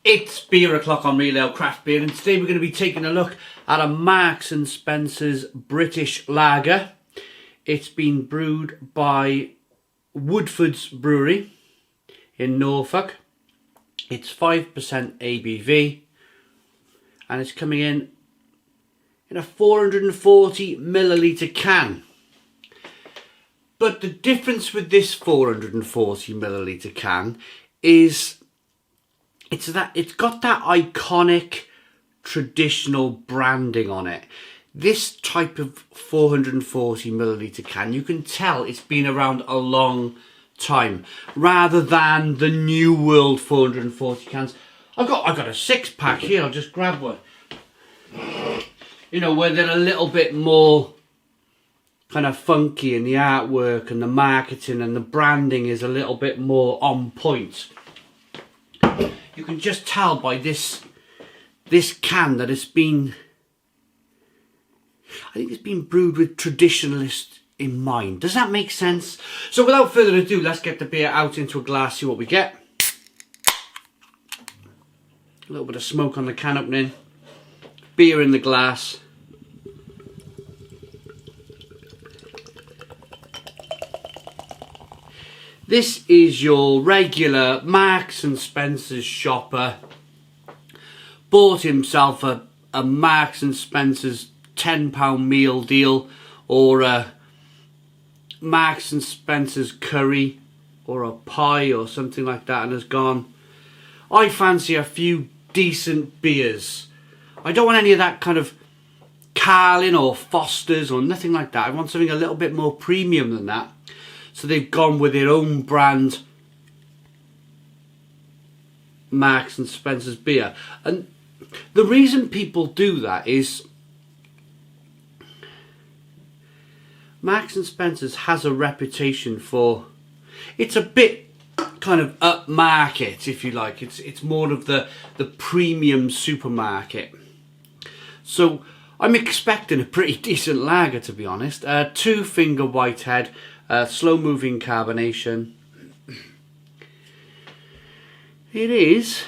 It's beer o'clock on Real Ale Craft Beer, and today we're going to be taking a look at a Marks and Spencer's British Lager. It's been brewed by Woodford's Brewery in Norfolk. It's 5% ABV, and it's coming in a 440 millilitre can. But the difference with this 440 millilitre can is it's got that iconic traditional branding on it. This type of 440 millilitre can, you can tell it's been around a long time, rather than the New World 440 cans. I've got a 6-pack here. I'll just grab one. You know, where they're a little bit more kind of funky in the artwork and the marketing and the branding is a little bit more on point. You can just tell by this can that I think it's been brewed with traditionalists in mind. Does that make sense? So without further ado, let's get the beer out into a glass, see what we get. A little bit of smoke on the can opening. Beer in the glass. This is your regular Marks and Spencer's shopper. Bought himself a Marks and Spencer's £10 meal deal, or a Marks and Spencer's curry, or a pie or something like that, and has gone, I fancy a few decent beers. I don't want any of that kind of Carling or Foster's or nothing like that. I want something a little bit more premium than that. So they've gone with their own brand Marks and Spencer's beer. And the reason people do that is Marks and Spencer's has a reputation for, it's a bit kind of upmarket, if you like. It's more of the premium supermarket. So I'm expecting a pretty decent lager, to be honest. 2-finger whitehead. Slow moving carbonation. It's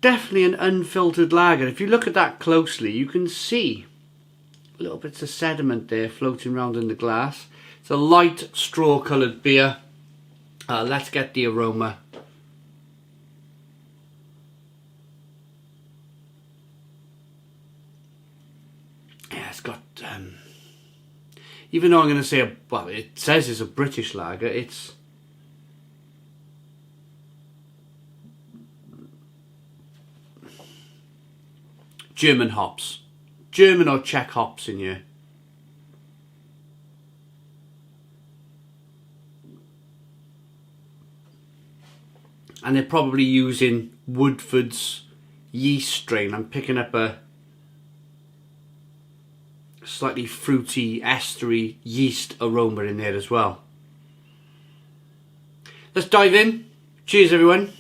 definitely an unfiltered lager. If you look at that closely, you can see little bits of sediment there floating around in the glass. It's a light straw coloured beer. Let's get the aroma. Yeah, it's got even though I'm going to say, well, it says it's a British lager, it's German hops. German or Czech hops in here. And they're probably using Woodford's yeast strain. I'm picking up a slightly fruity, estery yeast aroma in there as well. Let's dive in. Cheers, everyone.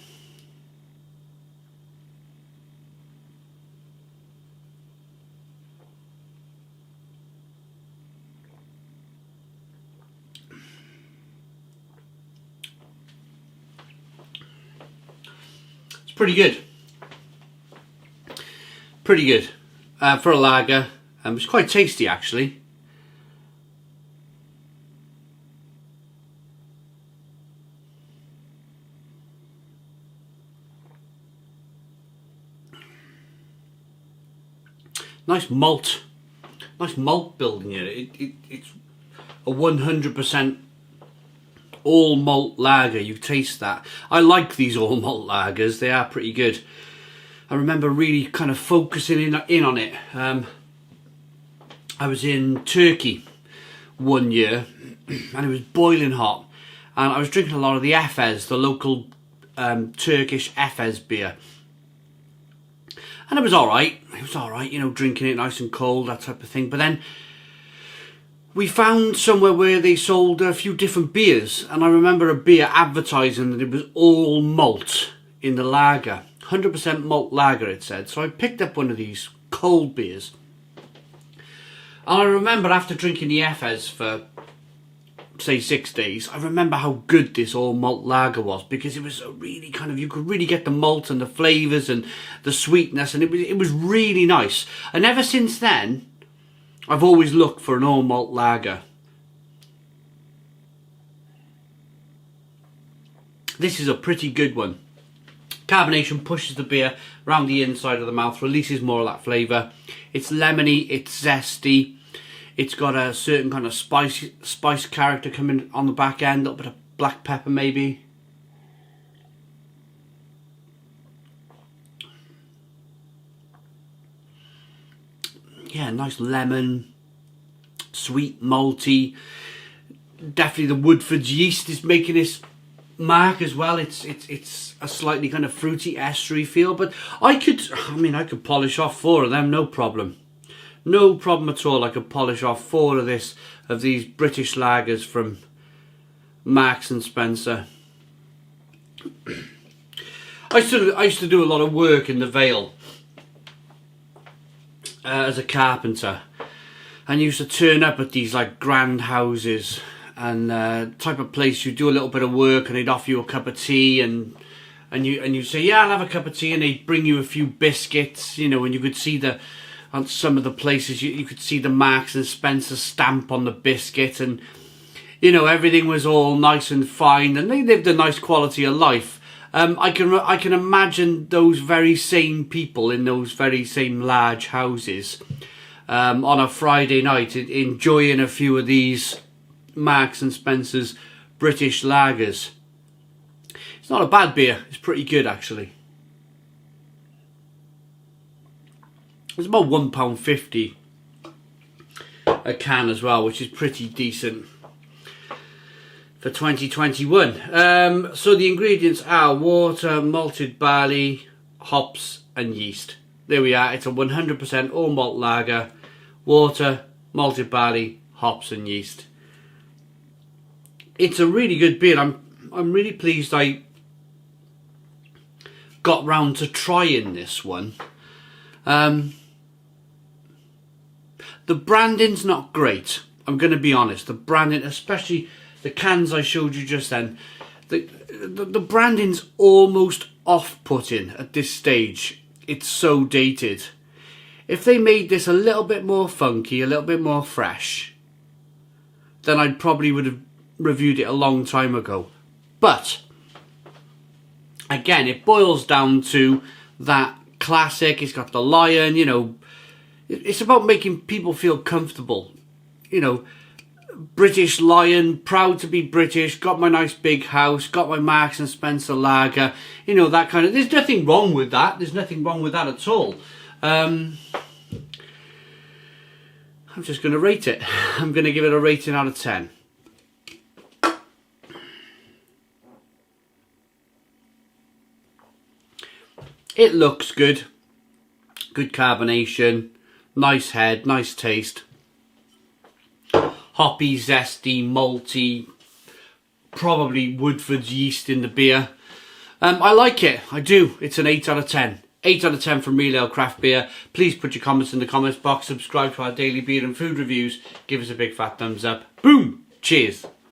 It's pretty good. Pretty good for a lager. It's quite tasty, actually. Nice malt building here. It's a 100% all malt lager. You taste that. I like these all malt lagers. They are pretty good. I remember really kind of focusing in on it. I was in Turkey one year and it was boiling hot, and I was drinking a lot of the Efes, the local Turkish Efes beer, and it was alright. You know, drinking it nice and cold, that type of thing. But then we found somewhere where they sold a few different beers, and I remember a beer advertising that it was all malt in the lager, 100% malt lager it said. So I picked up one of these cold beers. And I remember after drinking the Efes for say 6 days, I remember how good this all malt lager was, because it was a really kind of, you could really get the malt and the flavours and the sweetness, and it was really nice. And ever since then, I've always looked for an all malt lager. This is a pretty good one. Carbonation pushes the beer around the inside of the mouth, releases more of that flavour. It's lemony, it's zesty. It's got a certain kind of spice character coming on the back end, a little bit of black pepper maybe. Yeah, nice lemon, sweet, malty. Definitely the Woodford's yeast is making this mark as well. It's a slightly kind of fruity, estery feel, but I could polish off 4 of them, no problem. No problem at all. I could polish off 4 of these British lagers from Marks and Spencer. I used to do a lot of work in the Vale as a carpenter, and used to turn up at these like grand houses and type of place. You do a little bit of work and they'd offer you a cup of tea, and you say, yeah, I'll have a cup of tea, and they'd bring you a few biscuits, you know, and you could see on some of the places you could see the Marks and Spencer stamp on the biscuit, and you know, everything was all nice and fine, and they lived a nice quality of life. I can imagine those very same people in those very same large houses on a Friday night enjoying a few of these Marks and Spencer's British lagers. It's not a bad beer. It's pretty good actually. It's about £1.50 a can as well, which is pretty decent for 2021. So the ingredients are water, malted barley, hops and yeast. There we are. It's a 100% all malt lager. Water, malted barley, hops and yeast. It's a really good beer. I'm really pleased I got round to trying this one. The branding's not great, I'm going to be honest. The branding, especially the cans I showed you just then, the branding's almost off-putting at this stage. It's so dated. If they made this a little bit more funky, a little bit more fresh, then I probably would have reviewed it a long time ago. But again, it boils down to that classic. It's got the lion, you know. It's about making people feel comfortable. You know, British lion, proud to be British, got my nice big house, got my Marks and Spencer lager, you know, that kind of. There's nothing wrong with that. There's nothing wrong with that at all. I'm just going to rate it. I'm going to give it a rating out of 10. It looks good. Good carbonation. Nice head, nice taste. Hoppy, zesty, malty. Probably Woodford's yeast in the beer. I like it, I do. It's an 8 out of 10. 8 out of 10 from Real Ale Craft Beer. Please put your comments in the comments box. Subscribe to our daily beer and food reviews. Give us a big fat thumbs up. Boom! Cheers.